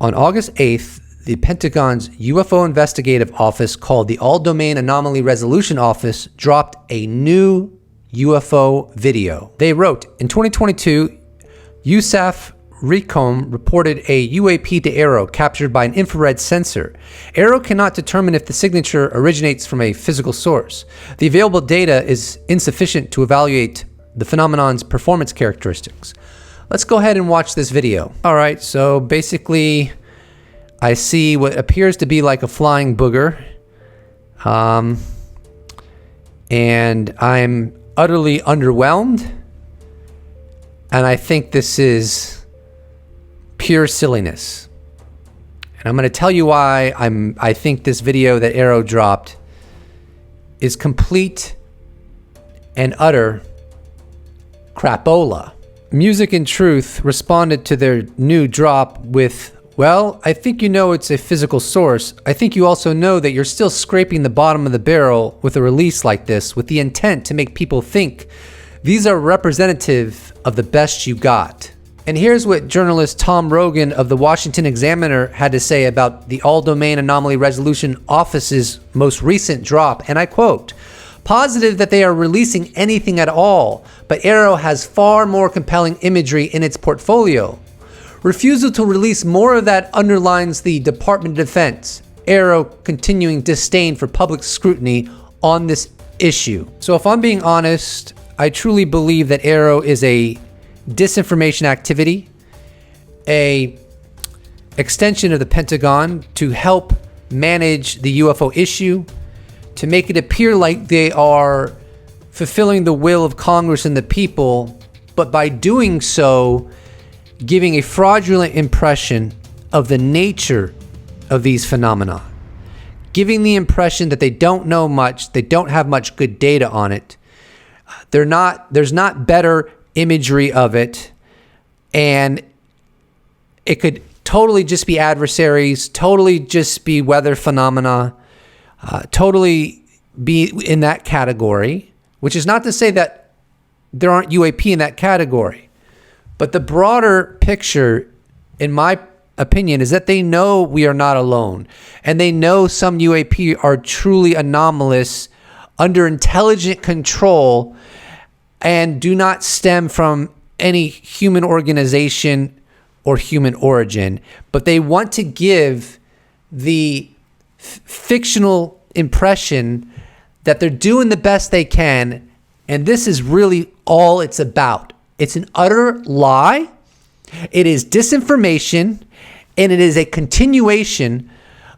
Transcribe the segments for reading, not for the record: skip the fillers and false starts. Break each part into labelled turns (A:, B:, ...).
A: On August 8th, the Pentagon's UFO investigative office, called the All-Domain Anomaly Resolution Office, dropped a new UFO video. They wrote, in 2022, USAF Recom reported a UAP to AARO captured by an infrared sensor. AARO cannot determine if the signature originates from a physical source. The available data is insufficient to evaluate the phenomenon's performance characteristics. Let's go ahead and watch this video. All right, so basically, I see what appears to be like a flying booger. And I'm utterly underwhelmed. And I think this is pure silliness. And I'm going to tell you why I think this video that AARO dropped is complete and utter crapola. Music and Truth responded to their new drop with, well, I think you know it's a physical source. I think you also know that you're still scraping the bottom of the barrel with a release like this with the intent to make people think these are representative of the best you got. And here's what journalist Tom Rogan of the Washington Examiner had to say about the All-Domain Anomaly Resolution Office's most recent drop, and I quote, "Positive that they are releasing anything at all, but AARO has far more compelling imagery in its portfolio. Refusal to release more of that underlines the Department of Defense, AARO continuing disdain for public scrutiny on this issue." So if I'm being honest, I truly believe that AARO is a disinformation activity, a extension of the Pentagon to help manage the UFO issue, to make it appear like they are fulfilling the will of Congress and the people, but by doing so, giving a fraudulent impression of the nature of these phenomena, giving the impression that they don't know much, they don't have much good data on it. There's not better imagery of it, and it could totally just be adversaries, totally just be weather phenomena, totally be in that category, which is not to say that there aren't UAP in that category. But the broader picture, in my opinion, is that they know we are not alone, and they know some UAP are truly anomalous, under intelligent control, and do not stem from any human organization or human origin, but they want to give the fictional impression that they're doing the best they can, and this is really all it's about. It's an utter lie, it is disinformation, and it is a continuation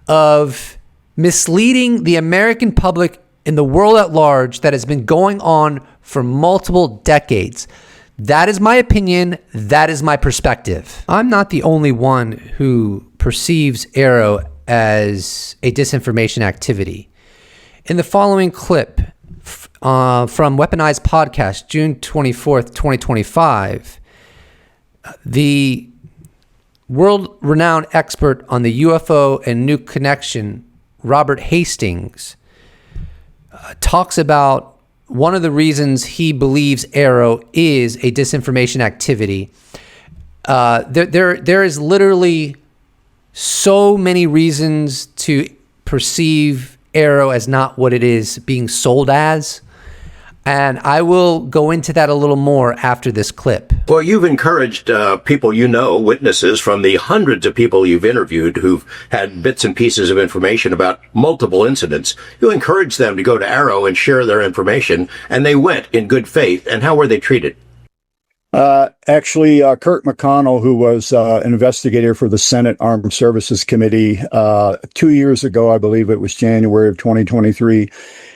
A: of misleading the American public and the world at large that has been going on for multiple decades. That is my opinion. That is my perspective. I'm not the only one who perceives AARO as a disinformation activity. In the following clip from Weaponized Podcast, June 24th, 2025, the world-renowned expert on the UFO and nuke connection, Robert Hastings, talks about one of the reasons he believes AARO is a disinformation activity. There is literally so many reasons to perceive AARO as not what it is being sold as. And I will go into that a little more after this clip.
B: Well, you've encouraged people you know, witnesses from the hundreds of people you've interviewed who've had bits and pieces of information about multiple incidents. You encouraged them to go to AARO and share their information, and they went in good faith. And how were they treated?
C: Actually, Kurt McConnell, who was an investigator for the Senate Armed Services Committee 2 years ago, I believe it was January of 2023,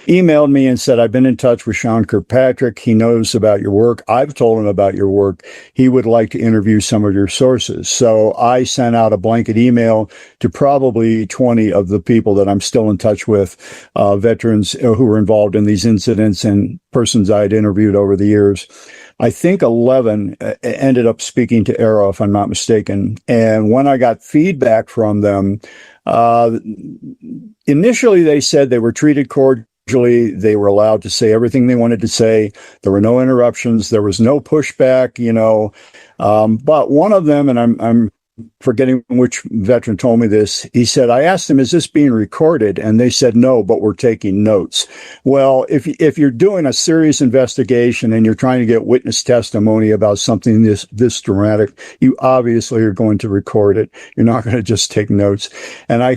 C: emailed me and said, I've been in touch with Sean Kirkpatrick. He knows about your work. I've told him about your work. He would like to interview some of your sources. So I sent out a blanket email to probably 20 of the people that I'm still in touch with, veterans who were involved in these incidents and persons I'd interviewed over the years. I think 11 ended up speaking to AARO, if I'm not mistaken. And when I got feedback from them, initially they said they were treated cordially. They were allowed to say everything they wanted to say. There were no interruptions. There was no pushback, But one of them, and I'm forgetting which veteran told me this. He said, I asked him, is this being recorded? And they said, no, but we're taking notes. Well, if you're doing a serious investigation and you're trying to get witness testimony about something this dramatic, you obviously are going to record it. You're not going to just take notes. And I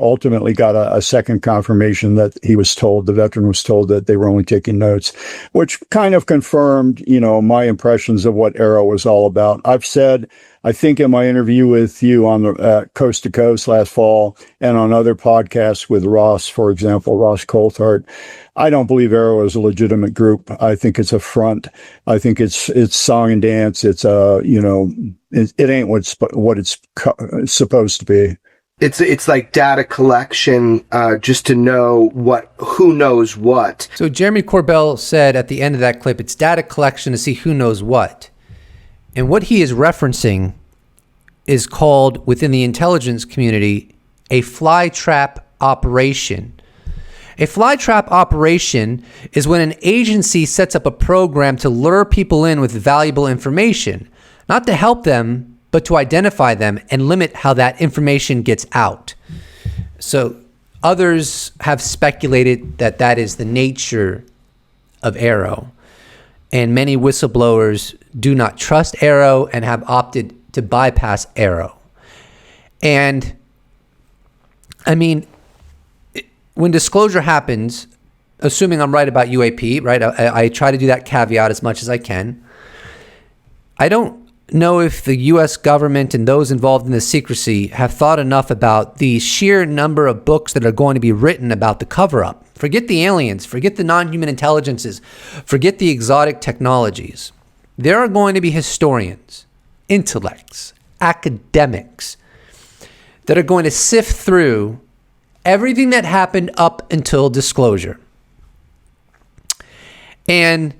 C: ultimately got a second confirmation that the veteran was told that they were only taking notes, which kind of confirmed, my impressions of what AARO was all about. I've said, I think in my interview with you on the Coast to Coast last fall and on other podcasts with Ross, for example, Ross Coulthart, I don't believe AARO is a legitimate group. I think it's a front. I think it's song and dance. It's it ain't what it's supposed to be.
D: It's like data collection, just to know who knows what.
A: So Jeremy Corbell said at the end of that clip, it's data collection to see who knows what. And what he is referencing is called, within the intelligence community, a fly trap operation. A fly trap operation is when an agency sets up a program to lure people in with valuable information, not to help them, but to identify them and limit how that information gets out. So others have speculated that that is the nature of AARO. And many whistleblowers do not trust AARO and have opted to bypass AARO. And I mean, when disclosure happens, assuming I'm right about UAP, right? I try to do that caveat as much as I can. I don't know if the U.S. government and those involved in the secrecy have thought enough about the sheer number of books that are going to be written about the cover-up. Forget the aliens, forget the non-human intelligences, forget the exotic technologies. There are going to be historians, intellects, academics that are going to sift through everything that happened up until disclosure. And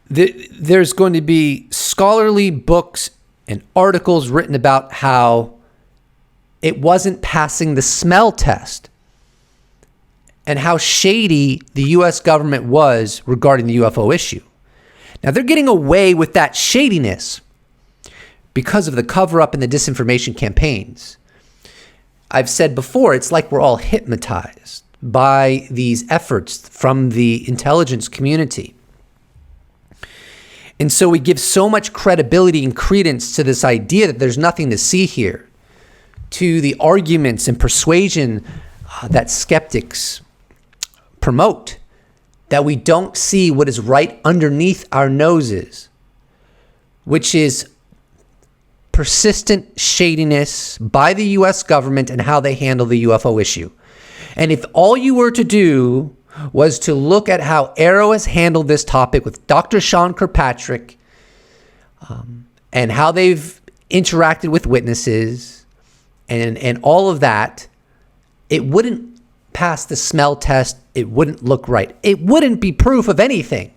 A: there's going to be scholarly books and articles written about how it wasn't passing the smell test and how shady the U.S. government was regarding the UFO issue. Now, they're getting away with that shadiness because of the cover-up and the disinformation campaigns. I've said before, it's like we're all hypnotized by these efforts from the intelligence community. And so we give so much credibility and credence to this idea that there's nothing to see here, to the arguments and persuasion that skeptics promote, that we don't see what is right underneath our noses, which is persistent shadiness by the U.S. government and how they handle the UFO issue. And if all you were to do was to look at how AARO has handled this topic with Dr. Sean Kirkpatrick and how they've interacted with witnesses and all of that, it wouldn't pass the smell test. It wouldn't look right. It wouldn't be proof of anything,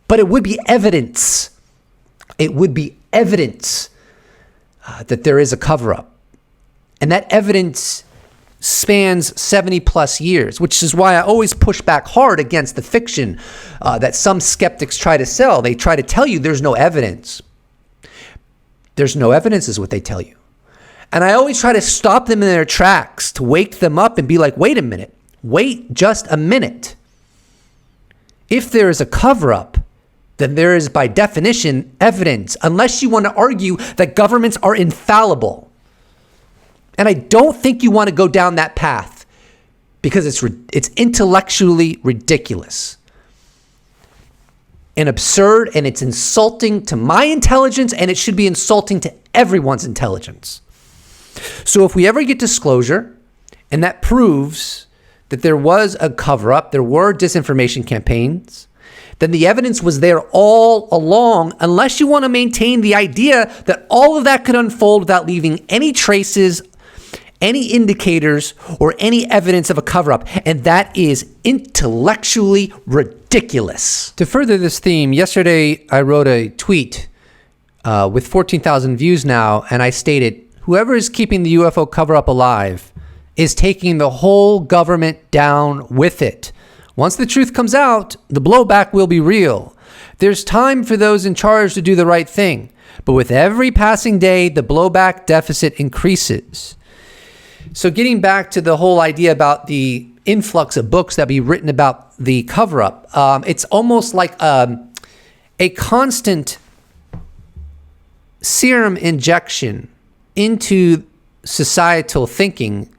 A: but it would be evidence. It would be evidence that there is a cover-up. And that evidence spans 70 plus years, which is why I always push back hard against the fiction that some skeptics try to sell. They try to tell you there's no evidence. There's no evidence is what they tell you. And I always try to stop them in their tracks, to wake them up and be like, wait a minute, wait just a minute. If there is a cover-up, then there is by definition evidence, unless you want to argue that governments are infallible. And I don't think you want to go down that path because it's intellectually ridiculous and absurd, and it's insulting to my intelligence, and it should be insulting to everyone's intelligence. So if we ever get disclosure, and that proves that there was a cover-up, there were disinformation campaigns, then the evidence was there all along, unless you want to maintain the idea that all of that could unfold without leaving any traces, any indicators, or any evidence of a cover-up. And that is intellectually ridiculous. To further this theme, yesterday I wrote a tweet with 14,000 views now, and I stated, whoever is keeping the UFO cover-up alive is taking the whole government down with it. Once the truth comes out, the blowback will be real. There's time for those in charge to do the right thing. But with every passing day, the blowback deficit increases. So getting back to the whole idea about the influx of books that be written about the cover-up, it's almost like a constant serum injection into societal thinking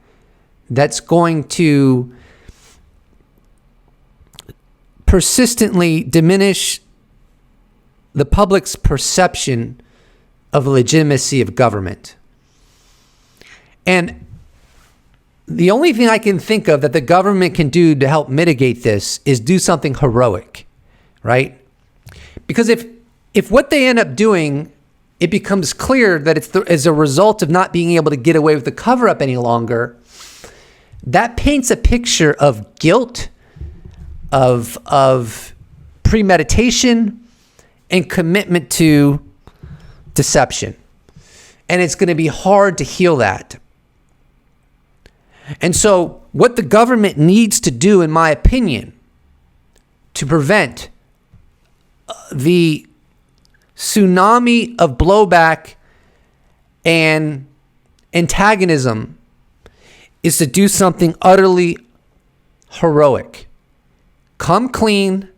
A: that's going to persistently diminish the public's perception of the legitimacy of government. And the only thing I can think of that the government can do to help mitigate this is do something heroic, right? Because if what they end up doing, it becomes clear that it's as a result of not being able to get away with the cover-up any longer, that paints a picture of guilt, of premeditation, and commitment to deception. And it's going to be hard to heal that. And so what the government needs to do, in my opinion, to prevent the tsunami of blowback and antagonism is to do something utterly heroic. Come clean,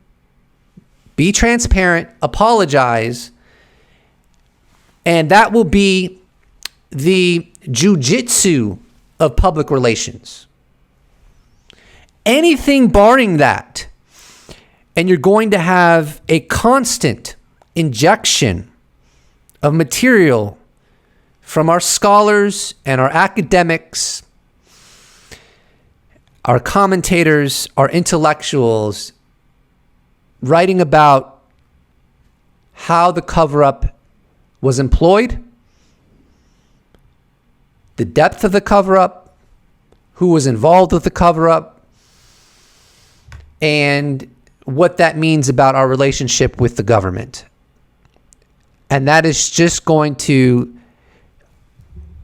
A: be transparent, apologize, and that will be the jujitsu of public relations. Anything barring that, and you're going to have a constant injection of material from our scholars and our academics, our commentators, our intellectuals, writing about how the cover-up was employed, the depth of the cover-up, who was involved with the cover-up, and what that means about our relationship with the government. And that is just going to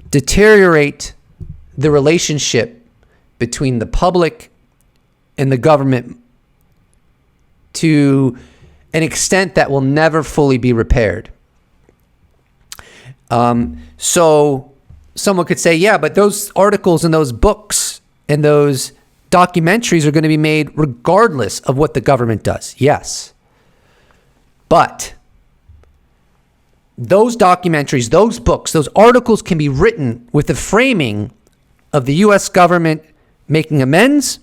A: deteriorate the relationship between the public and the government to an extent that will never fully be repaired. So someone could say, yeah, but those articles and those books and those documentaries are going to be made regardless of what the government does. Yes. But those documentaries, those books, those articles can be written with the framing of the U.S. government making amends,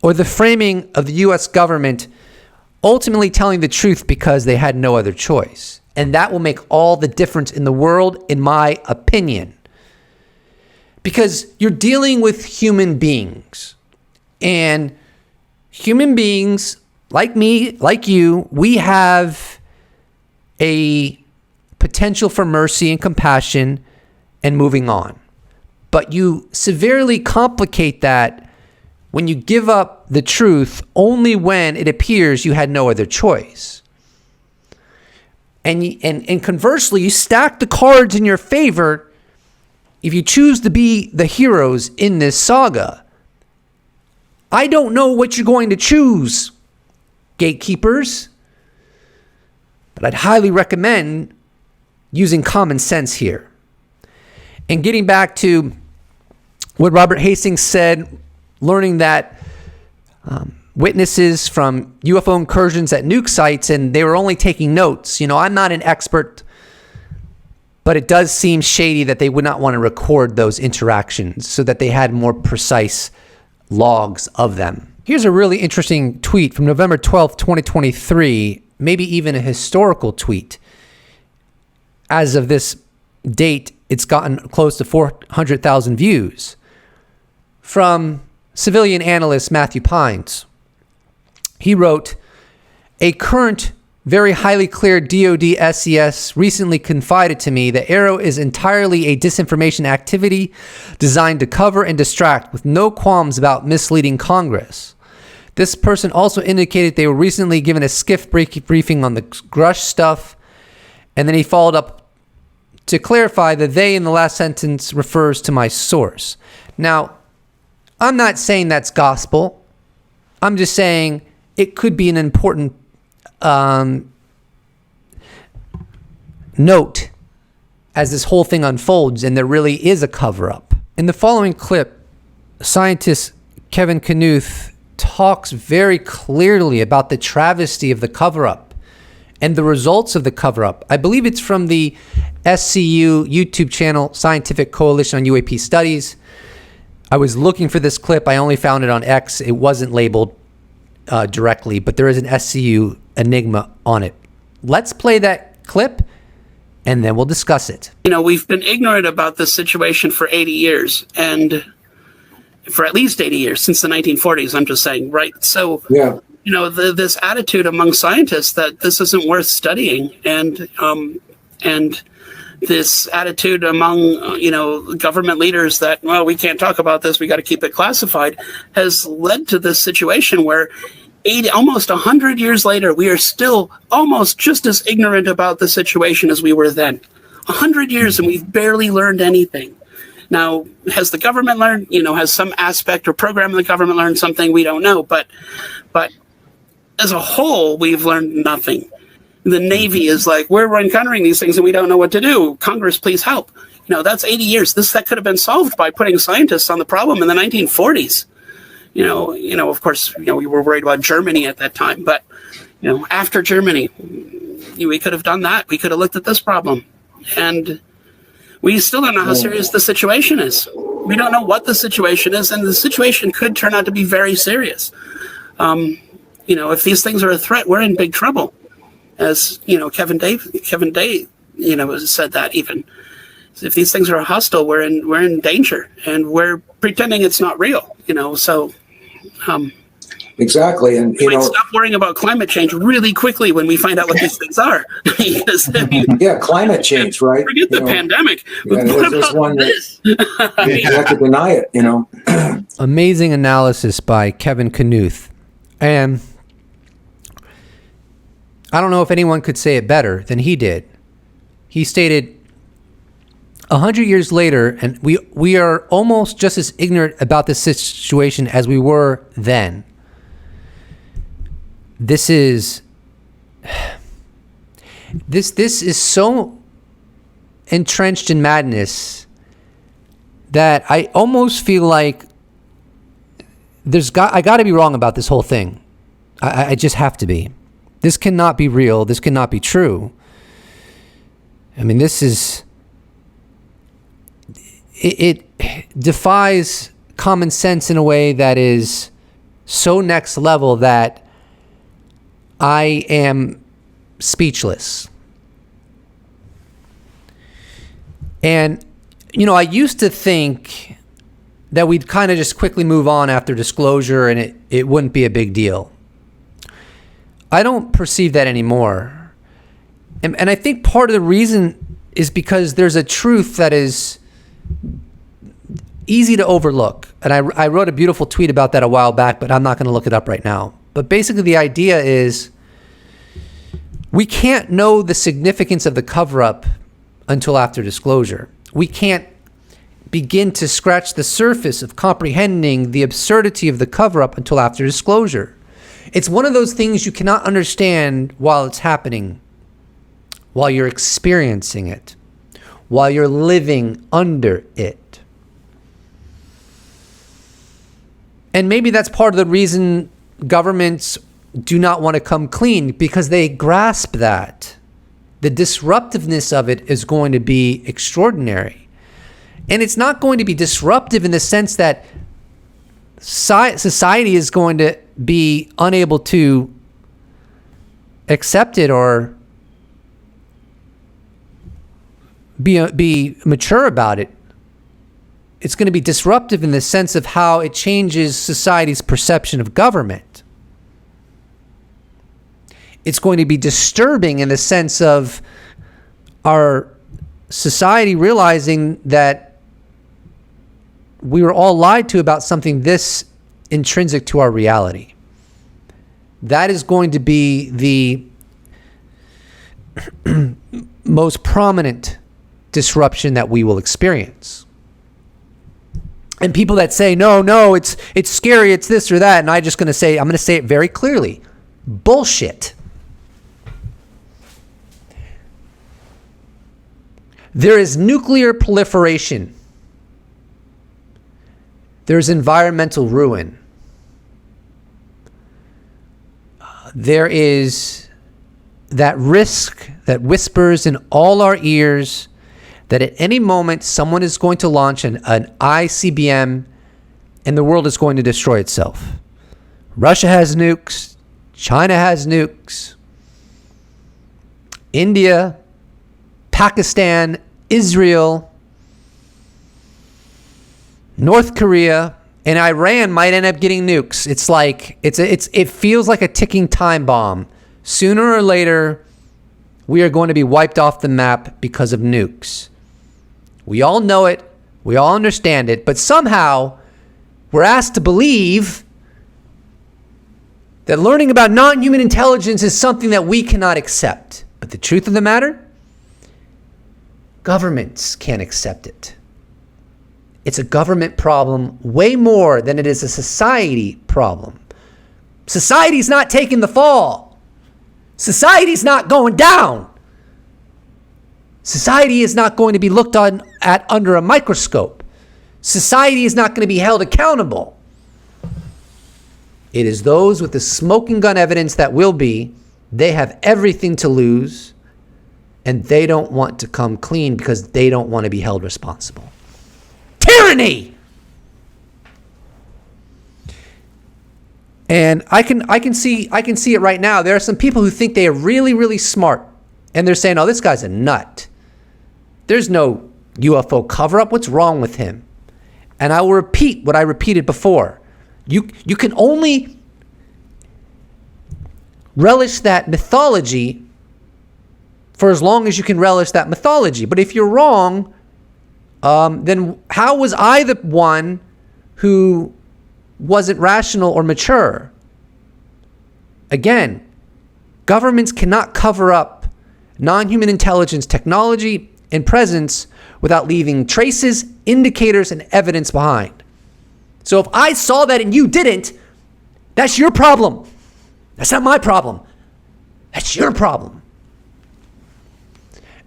A: or the framing of the U.S. government ultimately telling the truth because they had no other choice. And that will make all the difference in the world, in my opinion. Because you're dealing with human beings. And human beings, like me, like you, we have a potential for mercy and compassion and moving on. But you severely complicate that when you give up the truth only when it appears you had no other choice. And conversely, you stack the cards in your favor if you choose to be the heroes in this saga. I don't know what you're going to choose, gatekeepers, but I'd highly recommend using common sense here. And getting back to what Robert Hastings said, learning that witnesses from UFO incursions at nuke sites, and they were only taking notes. You know, I'm not an expert, but it does seem shady that they would not want to record those interactions so that they had more precise logs of them. Here's a really interesting tweet from November 12th, 2023, maybe even a historical tweet. As of this date, it's gotten close to 400,000 views from civilian analyst Matthew Pines. He wrote, a current, very highly cleared DoD SES recently confided to me that AARO is entirely a disinformation activity designed to cover and distract with no qualms about misleading Congress. This person also indicated they were recently given a skiff briefing on the Grush stuff, and then he followed up to clarify that they in the last sentence refers to my source. Now, I'm not saying that's gospel. I'm just saying it could be an important note as this whole thing unfolds and there really is a cover-up. In the following clip, scientist Kevin Knuth talks very clearly about the travesty of the cover-up and the results of the cover-up. I believe it's from the SCU YouTube channel, Scientific Coalition on UAP Studies. I was looking for this clip. I only found it on X. It wasn't labeled directly, but there is an SCU enigma on it. Let's play that clip and then we'll discuss it.
E: We've been ignorant about this situation for 80 years, and for at least 80 years, since the 1940s, I'm just saying, right? So, yeah. This attitude among scientists that this isn't worth studying, and this attitude among, government leaders that, well, we can't talk about this, we got to keep it classified, has led to this situation where almost 100 years later, we are still almost just as ignorant about the situation as we were then. 100 years and we've barely learned anything. Now, has the government learned, has some aspect or program of the government learned something? We don't know. But as a whole, we've learned nothing. The Navy is like, we're encountering these things and we don't know what to do. Congress, please help. That's 80 years. That could have been solved by putting scientists on the problem in the 1940s. Of course, we were worried about Germany at that time. But, after Germany, we could have done that. We could have looked at this problem. And we still don't know how serious the situation is. We don't know what the situation is, and the situation could turn out to be very serious. If these things are a threat, we're in big trouble. As Kevin Day, said that even. If these things are hostile, we're in danger, and we're pretending it's not real. So.
F: Exactly, and
E: stop worrying about climate change really quickly when we find out what these things are. Because,
F: yeah, climate change, right?
E: Forget the pandemic.
F: Yeah,
E: what about this?
F: You have to deny it,
A: Amazing analysis by Kevin Knuth. And I don't know if anyone could say it better than he did. He stated, 100 years later, and we are almost just as ignorant about this situation as we were then. This is so entrenched in madness that I almost feel like I got to be wrong about this whole thing. I just have to be. This cannot be real. This cannot be true. I mean, it defies common sense in a way that is so next level that I am speechless. And, I used to think that we'd kind of just quickly move on after disclosure and it wouldn't be a big deal. I don't perceive that anymore. And I think part of the reason is because there's a truth that is easy to overlook. And I wrote a beautiful tweet about that a while back, but I'm not going to look it up right now. But basically the idea is we can't know the significance of the cover-up until after disclosure. We can't begin to scratch the surface of comprehending the absurdity of the cover-up until after disclosure. It's one of those things you cannot understand while it's happening, while you're experiencing it, while you're living under it. And maybe that's part of the reason governments do not want to come clean, because they grasp that. The disruptiveness of it is going to be extraordinary. And it's not going to be disruptive in the sense that society is going to be unable to accept it or be mature about it. It's going to be disruptive in the sense of how it changes society's perception of government. It's going to be disturbing in the sense of our society realizing that we were all lied to about something this intrinsic to our reality. That is going to be the most prominent disruption that we will experience. And people that say, no, it's scary, it's this or that, and I'm going to say it very clearly. Bullshit. There is nuclear proliferation. There's environmental ruin. There is that risk that whispers in all our ears that at any moment someone is going to launch an ICBM and the world is going to destroy itself. Russia has nukes. China has nukes. India, Pakistan, Israel, North Korea, and Iran might end up getting nukes. It's like it feels like a ticking time bomb. Sooner or later, we are going to be wiped off the map because of nukes. We all know it. We all understand it. But somehow, we're asked to believe that learning about non-human intelligence is something that we cannot accept. But the truth of the matter, governments can't accept it. It's a government problem way more than it is a society problem. Society's not taking the fall. Society's not going down. Society is not going to be looked on at under a microscope. Society is not going to be held accountable. It is those with the smoking gun evidence that will be. They have everything to lose, and they don't want to come clean because they don't want to be held responsible. Tyranny! And I can see it right now. There are some people who think they are really, really smart, and they're saying, "Oh, this guy's a nut. There's no UFO cover-up. What's wrong with him?" And I will repeat what I repeated before. You can only relish that mythology for as long as you can relish that mythology. But if you're wrong, then how was I the one who wasn't rational or mature? Again, governments cannot cover up non-human intelligence technology and presence without leaving traces, indicators, and evidence behind. So if I saw that and you didn't, that's your problem. That's not my problem. That's your problem.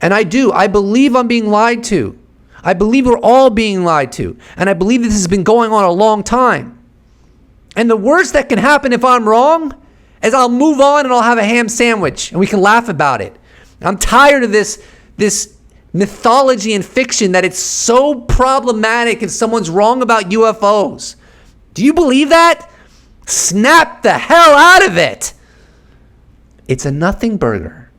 A: And I believe I'm being lied to. I believe we're all being lied to. And I believe this has been going on a long time. And the worst that can happen if I'm wrong is I'll move on and I'll have a ham sandwich and we can laugh about it. I'm tired of this mythology and fiction that it's so problematic if someone's wrong about UFOs. Do you believe that? Snap the hell out of it. It's a nothing burger.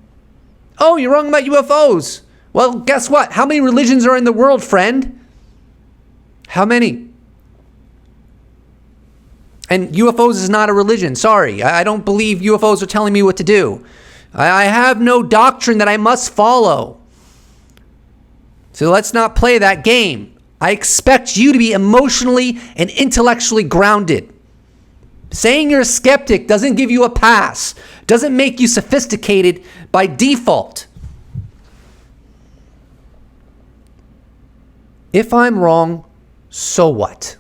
A: Oh, you're wrong about UFOs. Well, guess what? How many religions are in the world, friend? How many? And UFOs is not a religion. Sorry, I don't believe UFOs are telling me what to do. I have no doctrine that I must follow. So let's not play that game. I expect you to be emotionally and intellectually grounded. Saying you're a skeptic doesn't give you a pass, doesn't make you sophisticated by default. If I'm wrong, so what?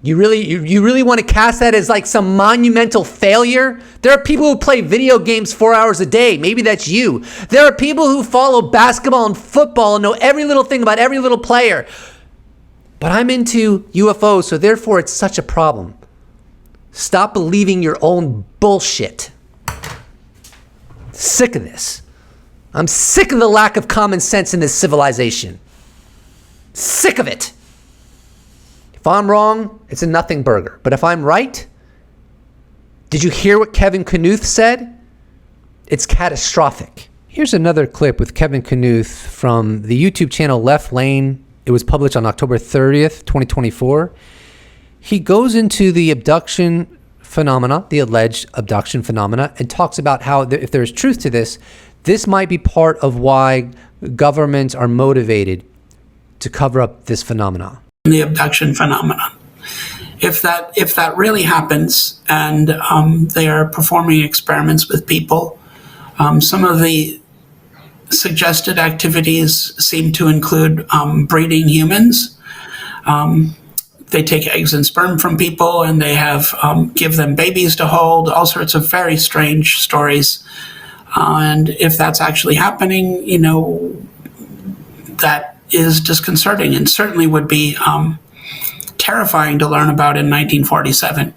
A: You really want to cast that as like some monumental failure? There are people who play video games 4 hours a day. Maybe that's you. There are people who follow basketball and football and know every little thing about every little player. But I'm into UFOs, so therefore it's such a problem. Stop believing your own bullshit. Sick of this. I'm sick of the lack of common sense in this civilization. Sick of it. If I'm wrong, it's a nothing burger. But if I'm right, did you hear what Kevin Knuth said? It's catastrophic. Here's another clip with Kevin Knuth from the YouTube channel Left Lane. It was published on October 30th, 2024. He goes into the abduction phenomena, the alleged abduction phenomena, and talks about how if there's truth to this, this might be part of why governments are motivated to cover up this phenomenon.
E: The abduction phenomenon. If that really happens and they are performing experiments with people, some of the suggested activities seem to include breeding humans. They take eggs and sperm from people and they have give them babies to hold, all sorts of very strange stories And if that's actually happening, that is disconcerting and certainly would be terrifying to learn about in 1947,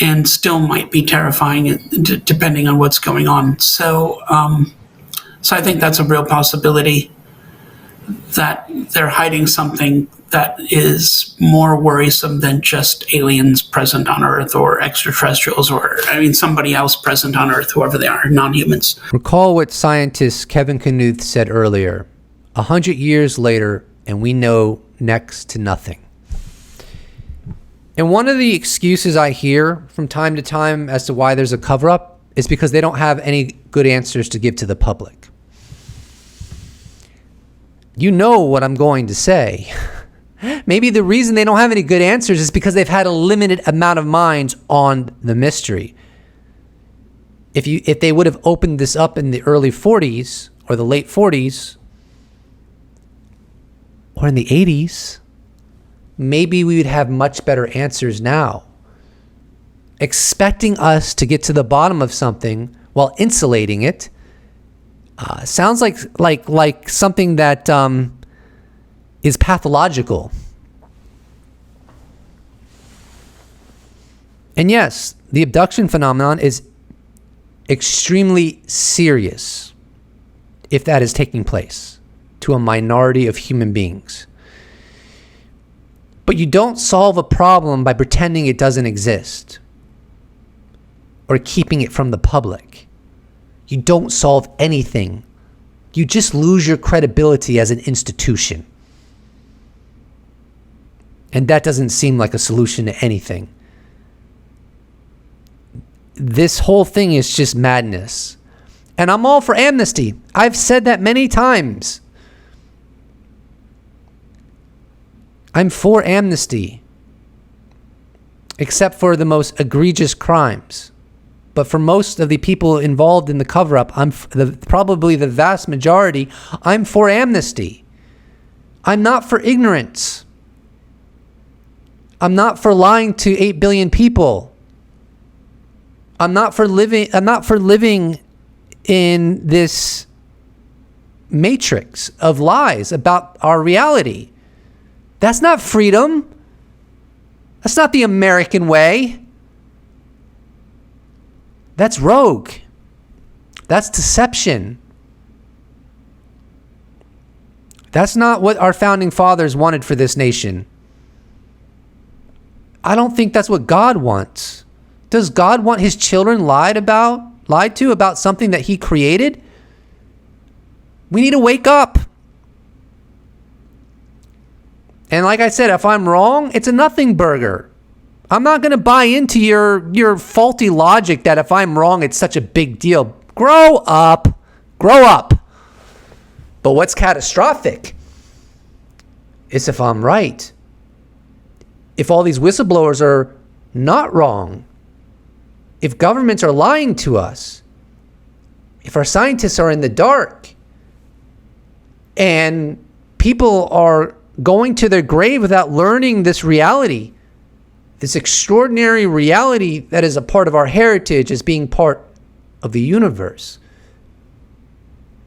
E: and still might be terrifying depending on what's going on. So I think that's a real possibility that they're hiding something that is more worrisome than just aliens present on Earth or extraterrestrials or, somebody else present on Earth, whoever they are, non-humans.
A: Recall what scientist Kevin Knuth said earlier. 100 years later, and we know next to nothing. And one of the excuses I hear from time to time as to why there's a cover-up is because they don't have any good answers to give to the public. You know what I'm going to say. Maybe the reason they don't have any good answers is because they've had a limited amount of minds on the mystery. If they would have opened this up in the early 40s or the late 40s or in the 80s, maybe we would have much better answers now. Expecting us to get to the bottom of something while insulating it sounds like something that is pathological. And yes, the abduction phenomenon is extremely serious if that is taking place to a minority of human beings. But you don't solve a problem by pretending it doesn't exist or keeping it from the public. You don't solve anything. You just lose your credibility as an institution. And that doesn't seem like a solution to anything. This whole thing is just madness. And I'm all for amnesty. I've said that many times. I'm for amnesty, except for the most egregious crimes. But for most of the people involved in the cover-up, probably the vast majority, I'm for amnesty. I'm not for ignorance. I'm not for lying to 8 billion people. I'm not for living in this matrix of lies about our reality. That's not freedom. That's not the American way. That's rogue. That's deception. That's not what our founding fathers wanted for this nation. I don't think that's what God wants. Does God want his children lied to about something that he created? We need to wake up. And like I said, if I'm wrong, it's a nothing burger. I'm not going to buy into your faulty logic that if I'm wrong, it's such a big deal. Grow up. Grow up. But what's catastrophic is if I'm right. If all these whistleblowers are not wrong. If governments are lying to us. If our scientists are in the dark. And people are going to their grave without learning this reality. This extraordinary reality that is a part of our heritage as being part of the universe.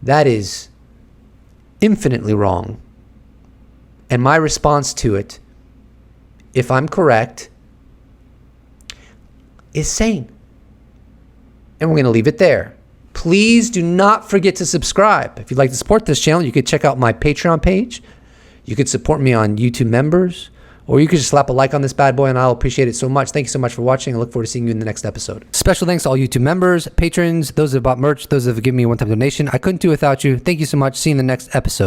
A: That is infinitely wrong. And my response to it, if I'm correct, is sane. And we're going to leave it there. Please do not forget to subscribe. If you'd like to support this channel, you could check out my Patreon page. You could support me on YouTube members. Or you could just slap a like on this bad boy and I'll appreciate it so much. Thank you so much for watching. I look forward to seeing you in the next episode. Special thanks to all YouTube members, patrons, those that have bought merch, those that have given me a one-time donation. I couldn't do it without you. Thank you so much. See you in the next episode.